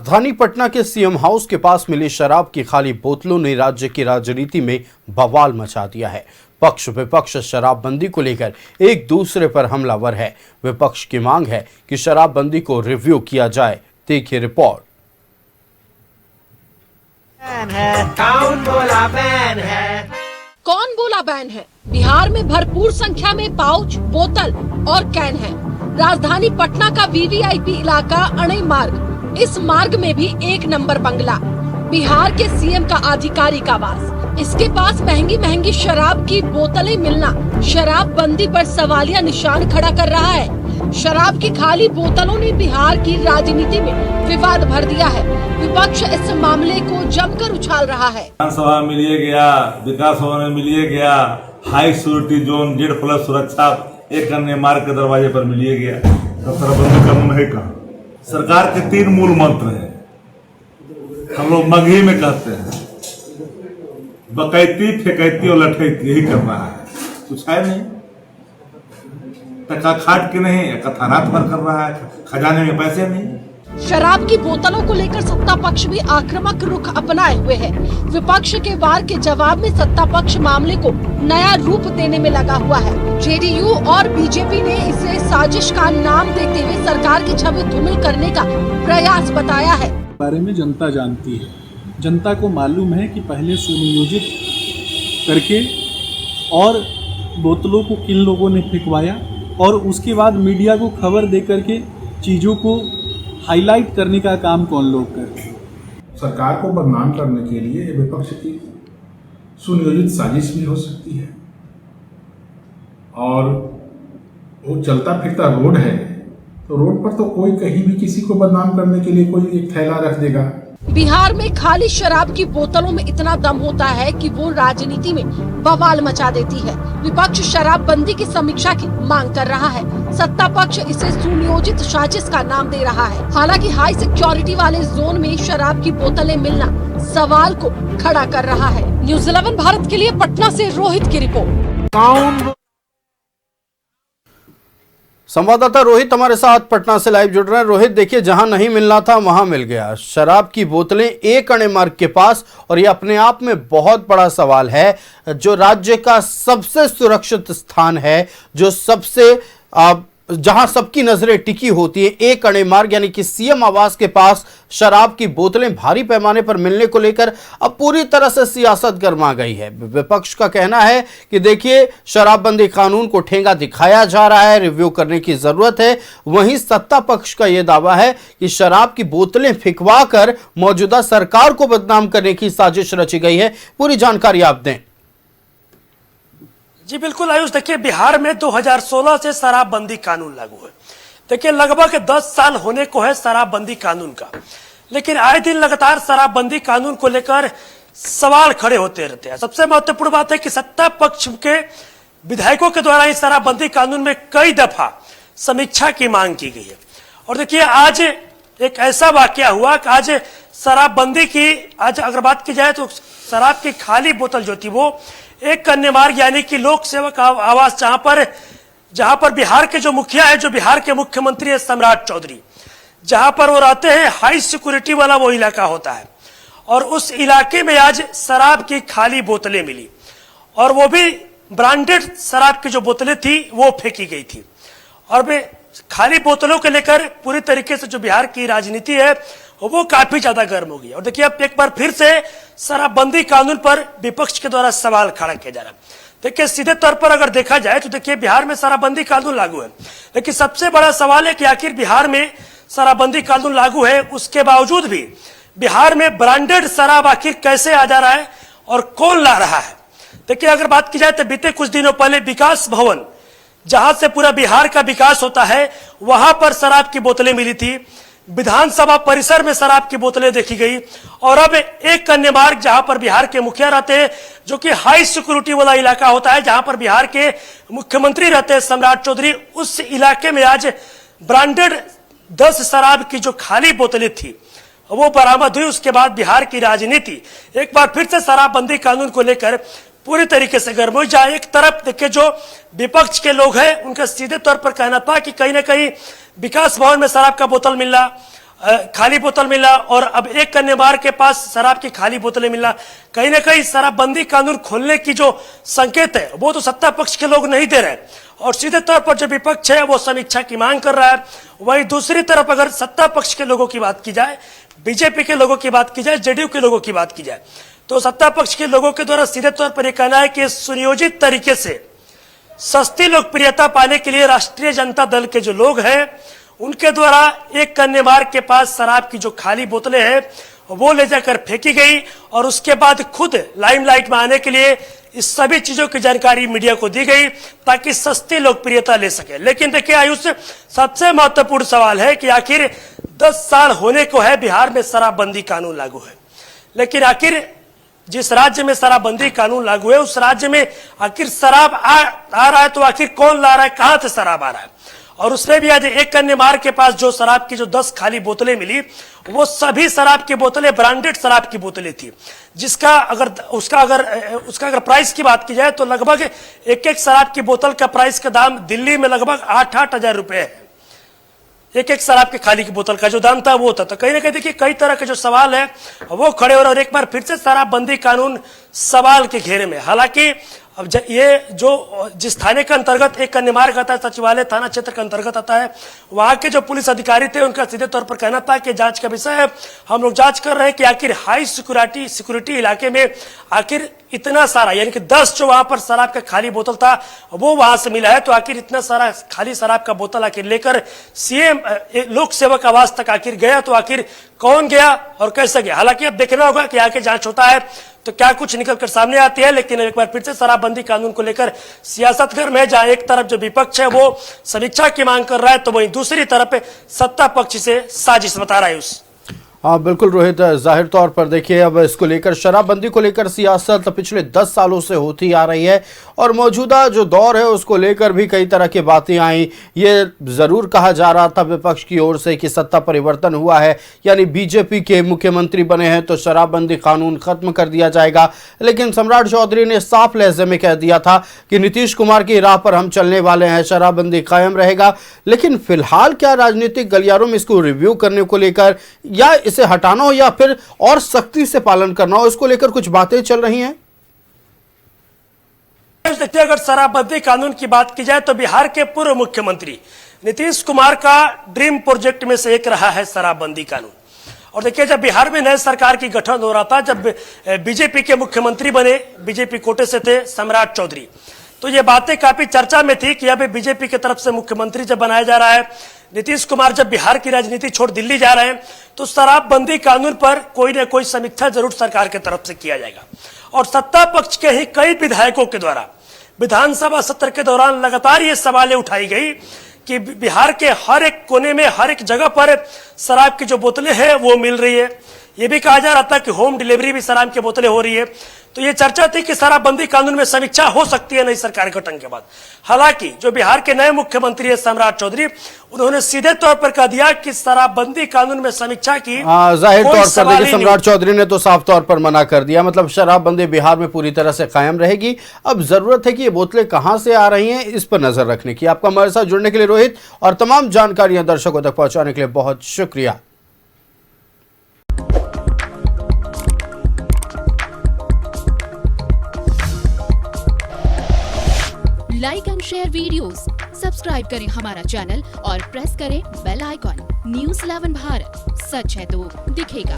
राजधानी पटना के CM house के पास मिली शराब की खाली बोतलों ने राज्य की राजनीति में बवाल मचा दिया है। पक्ष विपक्ष शराबबंदी को लेकर एक दूसरे पर हमलावर है। विपक्ष की मांग है कि शराबबंदी को रिव्यू किया जाए। देखिए रिपोर्ट। कौन बोला बैन है? बिहार में भरपूर संख्या में पाउच, बोतल और कैन है। राजधानी पटना का वीवीआईपी इलाका अणई मार्ग, इस मार्ग में भी एक नंबर बंगला, बिहार के सीएम का आधिकारिक आवास। इसके पास महंगी महंगी शराब की बोतलें मिलना शराब बंदी पर सवालिया निशान खड़ा कर रहा है। शराब की खाली बोतलों ने बिहार की राजनीति में विवाद भर दिया है। विपक्ष इस मामले को जमकर उछाल रहा है। विधानसभा मिलिए गया, विकास भवन में मिलिए गया, हाई सिक्योरिटी जोन Z+ सुरक्षा एक अन्य मार्ग के दरवाजे पर मिलिए गया। तो शराबबंदी कानून है कहाँ? सरकार के 3 मूल मंत्र हैं, हम लोग मगही में कहते हैं, बकैती, फेकैती और लठैती, यही कर रहा है। कुछ है नहीं, टका खाट के नहीं, कथा रात भर कर रहा है, खजाने में पैसे नहीं। शराब की बोतलों को लेकर सत्ता पक्ष भी आक्रामक रुख अपनाए हुए है। विपक्ष के वार के जवाब में सत्ता पक्ष मामले को नया रूप देने में लगा हुआ है। जेडीयू और बीजेपी ने इसे साजिश का नाम देते हुए सरकार की छवि धूमिल करने का प्रयास बताया है। बारे में जनता जानती है, जनता को मालूम है कि पहले सुनियोजित करके और बोतलों को किन लोगों ने फेंकवाया और उसके बाद मीडिया को खबर दे करके चीज़ों को हाईलाइट करने का काम कौन लोग करते हैं। सरकार को बदनाम करने के लिए विपक्ष की सुनियोजित साजिश भी हो सकती है और वो चलता फिरता रोड है, तो रोड पर तो कोई कहीं भी किसी को बदनाम करने के लिए कोई एक थैला रख देगा। बिहार में खाली शराब की बोतलों में इतना दम होता है कि वो राजनीति में बवाल मचा देती है। विपक्ष शराबबंदी की समीक्षा की मांग कर रहा है। सत्ता पक्ष इसे सुनियोजित साजिश का नाम दे रहा है। हालांकि हाई सिक्योरिटी वाले जोन में शराब की बोतलें मिलना सवाल को खड़ा कर रहा है। न्यूज़ 11 भारत के लिए पटना से रोहित की रिपोर्ट। संवाददाता रोहित हमारे साथ पटना से लाइव जुड़ रहे हैं। रोहित, देखिए, जहां नहीं मिलना था वहां मिल गया। शराब की बोतलें एक अणे मार्ग के पास, और ये अपने आप में बहुत बड़ा सवाल है। जो राज्य का सबसे सुरक्षित स्थान है, जो सबसे जहां सबकी नजरें टिकी होती है, एक अणे मार्ग यानी कि सीएम आवास के पास शराब की बोतलें भारी पैमाने पर मिलने को लेकर अब पूरी तरह से सियासत गर्मा गई है। विपक्ष का कहना है कि देखिए, शराबबंदी कानून को ठेंगा दिखाया जा रहा है, रिव्यू करने की जरूरत है। वहीं सत्ता पक्ष का यह दावा है कि शराब की बोतलें फिकवा कर मौजूदा सरकार को बदनाम करने की साजिश रची गई है। पूरी जानकारी आप दें। जी बिल्कुल आयुष, देखिए, बिहार में 2016 से शराबबंदी कानून लागू है। देखिए, लगभग 10 साल होने को है शराबबंदी कानून का, लेकिन आए दिन लगातार शराबबंदी कानून को लेकर सवाल खड़े होते रहते हैं। सबसे महत्वपूर्ण बात है कि सत्ता पक्ष के विधायकों के द्वारा इस शराबबंदी कानून में कई दफा समीक्षा की मांग की गई है। और देखिए, आज एक ऐसा वाकया हुआ कि आज शराबबंदी की, आज अगर बात की जाए तो शराब की खाली बोतल जो थी वो एक अन्य मार्ग यानी कि लोक सेवक आवास, जहां पर बिहार के जो मुखिया है, जो बिहार के मुख्यमंत्री है सम्राट चौधरी, जहां पर वो रहते हैं, हाई सिक्योरिटी वाला वो इलाका होता है। और उस इलाके में आज शराब की खाली बोतलें मिली, और वो भी ब्रांडेड शराब की जो बोतलें थी वो फेंकी गई थी। और वे खाली बोतलों को लेकर पूरी तरीके से जो बिहार की राजनीति है वो काफी ज्यादा गर्म हो गई। और देखिए, अब एक बार फिर से शराबबंदी कानून पर विपक्ष के द्वारा सवाल खड़ा किया जा रहा है। देखिए, सीधे तौर पर अगर देखा जाए तो देखिए, बिहार में शराबबंदी कानून लागू है, लेकिन सबसे बड़ा सवाल है कि आखिर बिहार में शराबबंदी कानून लागू है, उसके बावजूद भी बिहार में ब्रांडेड शराब आखिर कैसे आ जा रहा है और कौन ला रहा है। देखिए, अगर बात की जाए तो बीते कुछ दिनों पहले विकास भवन, जहां से पूरा बिहार का विकास होता है, वहां पर शराब की बोतलें मिली थी। विधानसभा परिसर में शराब की बोतलें देखी गई। और अब एक अन्य मार्ग, जहां पर बिहार के मुखिया रहते हैं, जो कि हाई सिक्योरिटी वाला इलाका होता है, जहां पर बिहार के मुख्यमंत्री रहते हैं सम्राट चौधरी, उस इलाके में आज ब्रांडेड 10 शराब की जो खाली बोतलें थी वो बरामद हुई। उसके बाद बिहार की राजनीति एक बार फिर से शराबबंदी कानून को लेकर पूरी तरीके से गर्म हो जाए। एक तरफ देखिए, जो विपक्ष के लोग हैं उनका सीधे तौर पर कहना था कि कहीं ना कहीं विकास भवन में शराब का बोतल मिलना, खाली बोतल मिला और अब एक कन्यामार्ग के पास शराब की खाली बोतलें मिलना, कहीं ना कहीं शराबबंदी कानून खोलने की जो संकेत है वो तो सत्ता पक्ष के लोग नहीं दे रहे और सीधे तौर पर जो विपक्ष है वो समीक्षा की मांग कर रहा है। वहीं दूसरी तरफ अगर सत्ता पक्ष के लोगों की बात की जाए, बीजेपी के लोगों की बात की जाए, जेडीयू के लोगों की बात की जाए, तो सत्ता पक्ष के लोगों के द्वारा सीधे तौर पर यह कहना है कि सुनियोजित तरीके से सस्ती लोकप्रियता पाने के लिए राष्ट्रीय जनता दल के जो लोग हैं उनके द्वारा एक कन्यामार्ग के पास शराब की जो खाली बोतलें हैं वो ले जाकर फेंकी गई और उसके बाद खुद लाइमलाइट में आने के लिए इस सभी चीजों की जानकारी मीडिया को दी गई ताकि सस्ती लोकप्रियता ले सके। लेकिन देखिए आयुष, सबसे महत्वपूर्ण सवाल है कि आखिर 10 साल होने को है बिहार में शराबबंदी कानून लागू है, लेकिन आखिर जिस राज्य में शराबबंदी कानून लागू है उस राज्य में आखिर शराब आ रहा है तो आखिर कौन ला रहा है, कहां से शराब आ रहा है। और उसमें भी आज एक कन्यामार्ग के पास जो शराब की जो 10 खाली बोतलें मिली वो सभी शराब की बोतलें ब्रांडेड शराब की बोतलें थी, जिसका अगर प्राइस की बात की जाए तो लगभग एक शराब की बोतल का प्राइस का दाम दिल्ली में लगभग 8-8 हजार रुपए है। एक शराब की खाली की बोतल का जो दाम था वो था। तो कहीं ना कहीं देखिए कई तरह के जो सवाल है वो खड़े हो रहे और एक बार फिर से शराबबंदी कानून सवाल के घेरे में। हालांकि अब ये जो जिस थाने के अंतर्गत एक कन्यामार्ग आता है, सचिवालय थाना क्षेत्र के अंतर्गत आता है, वहां के जो पुलिस अधिकारी थे उनका सीधे तौर पर कहना था कि जांच का विषय है, हम लोग जांच कर रहे हैं कि आखिर हाई सिक्योरिटी इलाके में आखिर इतना सारा यानी कि 10 जो वहां पर शराब का खाली बोतल था वो वहां से मिला है, तो आखिर इतना सारा खाली शराब का बोतल आखिर लेकर सीएम लोक सेवक आवास तक आखिर गया, तो आखिर कौन गया और कैसे गया। हालांकि अब देखना होगा कि आगे जांच होता है तो क्या कुछ निकल कर सामने आती है। लेकिन एक बार फिर से शराबबंदी कानून को लेकर सियासत घर में जहां एक तरफ जो विपक्ष है वो समीक्षा की मांग कर रहा है तो वहीं दूसरी तरफ सत्ता पक्ष से साजिश बता रहा है उस। हाँ बिल्कुल रोहित, जाहिर तौर पर देखिए अब इसको लेकर शराबबंदी को लेकर सियासत पिछले 10 सालों से होती आ रही है और मौजूदा जो दौर है उसको लेकर भी कई तरह की बातें आई। ये जरूर कहा जा रहा था विपक्ष की ओर से कि सत्ता परिवर्तन हुआ है, यानी बीजेपी के मुख्यमंत्री बने हैं तो शराबबंदी कानून खत्म कर दिया जाएगा। लेकिन सम्राट चौधरी ने साफ लहजे में कह दिया था कि नीतीश कुमार की राह पर हम चलने वाले हैं, शराबबंदी कायम रहेगा। लेकिन फिलहाल क्या राजनीतिक गलियारों में इसको रिव्यू करने को लेकर या इसे हटाना हो या फिर और सख्ती से पालन करना हो, इसको लेकर कुछ बातें चल रही हैं? देखिए अगर शराबबंदी कानून की बात की जाए तो बिहार के पूर्व मुख्यमंत्री नीतीश कुमार का ड्रीम प्रोजेक्ट में से एक रहा है शराबबंदी कानून। और देखिए जब बिहार में नए सरकार की गठन हो रहा था, जब बीजेपी के मुख्यमंत्री बने, बीजेपी कोटे से थे सम्राट चौधरी, तो ये बातें काफी चर्चा में थी कि अब बीजेपी की तरफ से मुख्यमंत्री जब बनाया जा रहा है, नीतीश कुमार जब बिहार की राजनीति छोड़ दिल्ली जा रहे हैं तो शराबबंदी कानून पर कोई न कोई समीक्षा जरूर सरकार की तरफ से किया जाएगा। और सत्ता पक्ष के ही कई विधायकों के द्वारा विधानसभा सत्र के दौरान लगातार ये सवालें उठाई गई कि बिहार के हर एक कोने में हर एक जगह पर शराब की जो बोतलें हैं वो मिल रही है। ये भी कहा जा रहा था कि होम डिलीवरी भी शराब की बोतलें हो रही है। तो ये चर्चा थी कि शराबबंदी कानून में समीक्षा हो सकती है नई सरकार गठन के बाद। हालांकि जो बिहार के नए मुख्यमंत्री है सम्राट चौधरी, उन्होंने सीधे तौर पर कह दिया कि शराबबंदी कानून में समीक्षा की जाहिर तौर पर देखिए सम्राट चौधरी ने तो साफ तौर पर मना कर दिया, मतलब शराबबंदी बिहार में पूरी तरह से कायम रहेगी। अब जरूरत है कि ये बोतलें कहां से आ रही हैं इस पर नजर रखने की। आपका हमारे साथ जुड़ने के लिए रोहित और तमाम जानकारियां दर्शकों तक पहुंचाने के लिए बहुत शुक्रिया। Like and share videos, subscribe करें हमारा चैनल और प्रेस करें बेल आइकॉन। न्यूज़ 11 भारत, सच है तो दिखेगा।